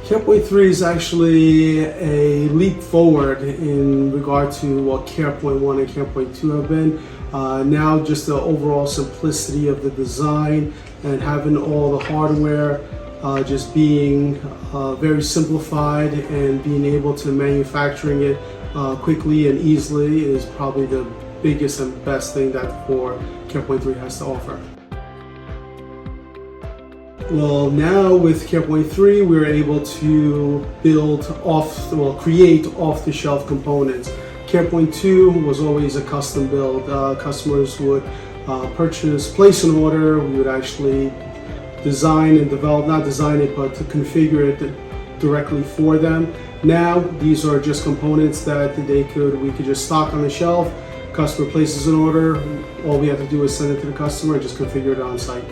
CAREpoint 3 is actually a leap forward in regard to what CAREpoint 1 and CAREpoint 2 have been. Now just the overall simplicity of the design and having all the hardware just being very simplified and being able to manufacturing it quickly and easily is probably the biggest and best thing that CAREpoint 3 has to offer. Well, now with CAREpoint 3, we're able to create off-the-shelf components. CAREpoint 2 was always a custom build. Customers would place an order. We would actually design and develop, not design it, but to configure it directly for them. Now, these are just components that we could just stock on the shelf. Customer places an order. All we have to do is send it to the customer and just configure it on site.